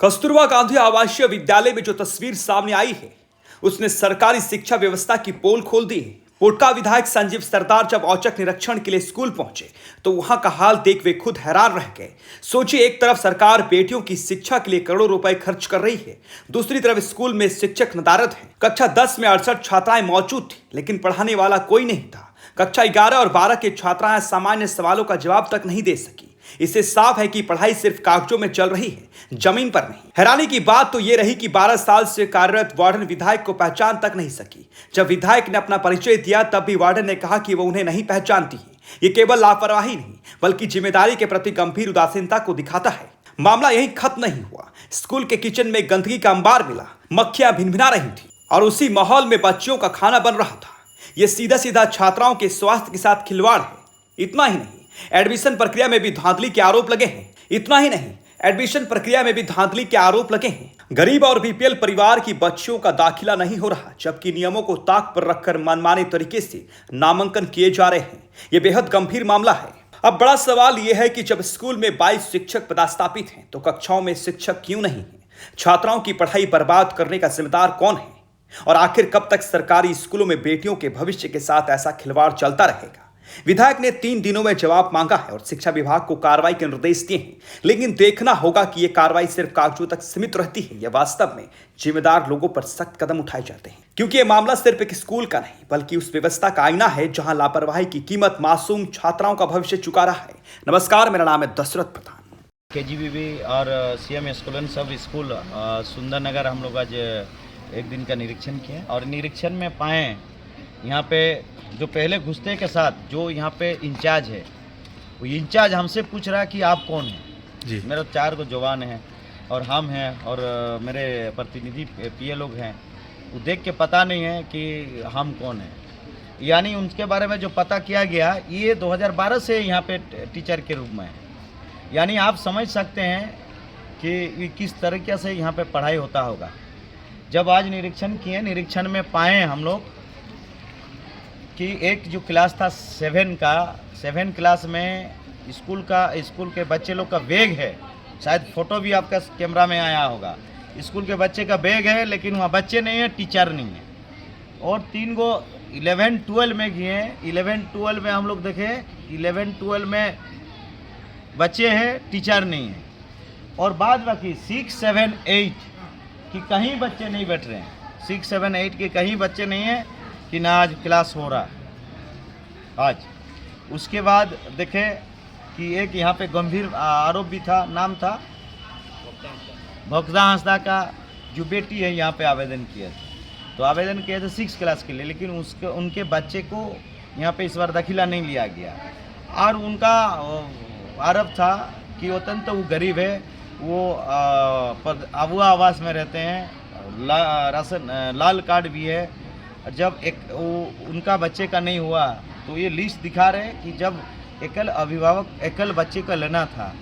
कस्तूरबा गांधी आवासीय विद्यालय में जो तस्वीर सामने आई है उसने सरकारी शिक्षा व्यवस्था की पोल खोल दी है। पोटका विधायक संजीव सरदार जब औचक निरीक्षण के लिए स्कूल पहुंचे तो वहां का हाल देख वे खुद हैरान रह गए। सोचिए, एक तरफ सरकार बेटियों की शिक्षा के लिए करोड़ों रुपए खर्च कर रही है, दूसरी तरफ स्कूल में शिक्षक नदारद हैं। कक्षा 10 में 68 छात्राएं मौजूद थी, लेकिन पढ़ाने वाला कोई नहीं था। कक्षा 11 और 12 के छात्राएं सामान्य सवालों का जवाब तक नहीं दे सकी। इससे साफ है कि पढ़ाई सिर्फ कागजों में चल रही है, जमीन पर नहीं। हैरानी की बात तो यह रही कि 12 साल से कार्यरत वार्डन विधायक को पहचान तक नहीं सकी। जब विधायक ने अपना परिचय दिया तब भी वार्डन ने कहा कि वो उन्हें नहीं पहचानती है। ये केवल लापरवाही नहीं बल्कि जिम्मेदारी के प्रति गंभीर उदासीनता को दिखाता है। मामला यही खत्म नहीं हुआ। स्कूल के किचन में गंदगी का अंबार मिला, मक्खियां भिनभिना रही थी और उसी माहौल में बच्चियों का खाना बन रहा था। यह सीधा सीधा छात्राओं के स्वास्थ्य के साथ खिलवाड़ है। इतना ही नहीं, एडमिशन प्रक्रिया में भी धांधली के आरोप लगे हैं। गरीब और बीपीएल परिवार की बच्चियों का दाखिला नहीं हो रहा, जबकि नियमों को ताक पर रखकर मनमाने तरीके से नामांकन किए जा रहे हैं। यह बेहद गंभीर मामला है। अब बड़ा सवाल यह है कि जब स्कूल में 22 शिक्षक पदस्थापित हैं तो कक्षाओं में शिक्षक क्यों नहीं हैं? छात्राओं की पढ़ाई बर्बाद करने का जिम्मेदार कौन है? और आखिर कब तक सरकारी स्कूलों में बेटियों के भविष्य के साथ ऐसा खिलवाड़ चलता रहेगा? विधायक ने 3 दिनों में जवाब मांगा है और शिक्षा विभाग को कार्रवाई के निर्देश दिए हैं, लेकिन देखना होगा कि यह कार्रवाई सिर्फ कागजों तक सीमित रहती है या वास्तव में जिम्मेदार लोगों पर सख्त कदम उठाए जाते हैं। क्योंकि यह मामला सिर्फ एक स्कूल का नहीं बल्कि उस व्यवस्था का आईना है जहां लापरवाही की कीमत मासूम छात्राओं का भविष्य चुका रहा है। नमस्कार, मेरा नाम है दशरथ प्रधान। केजीबीवी और सीएम स्कूल सब स्कूल सुंदरनगर हम लोग आज एक दिन का निरीक्षण किए और निरीक्षण में पाए यहाँ पे जो पहले घुसते के साथ जो यहाँ पे इंचार्ज है, वो इंचार्ज हमसे पूछ रहा है कि आप कौन हैं जी। मेरे 4 को जवान हैं और हम हैं और मेरे प्रतिनिधि पीए लोग हैं। वो देख के पता नहीं है कि हम कौन हैं, यानी उनके बारे में जो पता किया गया ये 2012 से यहाँ पे टीचर के रूप में है। यानी आप समझ सकते हैं कि किस तरीके से यहाँ पे पढ़ाई होता होगा। जब आज निरीक्षण किए, निरीक्षण में पाए हम लोग कि एक जो क्लास था 7 क्लास में स्कूल के बच्चे लोग का बैग है, शायद फोटो भी आपका कैमरा में आया होगा। स्कूल के बच्चे का बैग है लेकिन वहाँ बच्चे नहीं है, टीचर नहीं है। और 3 गो 11-12 में गए, 11-12 में हम लोग देखे 11-12 में बच्चे हैं, टीचर नहीं है। और बाद बाकी 6-7-8 कि कहीं बच्चे नहीं बैठ रहे हैं, 6-7-8 के कहीं बच्चे नहीं हैं कि ना आज क्लास हो रहा आज। उसके बाद देखे कि एक यहाँ पे गंभीर आरोप भी था, नाम था भोक्ता हंसदा का जो बेटी है यहाँ पे आवेदन किया था। तो आवेदन किया था 6 क्लास के लिए, लेकिन उनके बच्चे को यहाँ पे इस बार दाखिला नहीं लिया गया। और उनका आरोप था कि वो गरीब है, वो अबुआ आवास में रहते हैं, लाल कार्ड भी है। जब उनका बच्चे का नहीं हुआ तो ये लिस्ट दिखा रहे हैं कि जब एकल बच्चे का लेना था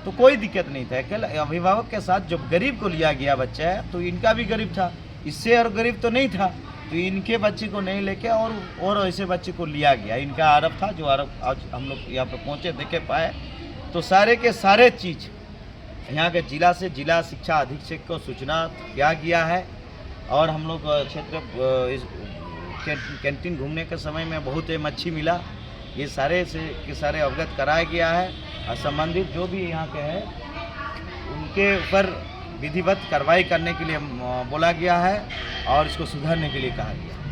तो कोई दिक्कत नहीं था। एकल अभिभावक के साथ जब गरीब को लिया गया बच्चा है तो इनका भी गरीब था, इससे और गरीब तो नहीं था, तो इनके बच्चे को नहीं लेके और ऐसे बच्चे को लिया गया। इनका आरोप था, जो आरोप आज हम लोग यहाँ पे पहुँचे देखे पाए। तो सारे के सारे चीज़ यहाँ के जिला शिक्षा अधीक्षक को सूचना किया गया है। और हम लोग क्षेत्र कैंटीन घूमने के समय में बहुत मच्छी मिला, ये सारे के सारे अवगत कराया गया है। और संबंधित जो भी यहाँ के हैं उनके ऊपर विधिवत कार्रवाई करने के लिए बोला गया है और इसको सुधारने के लिए कहा गया है।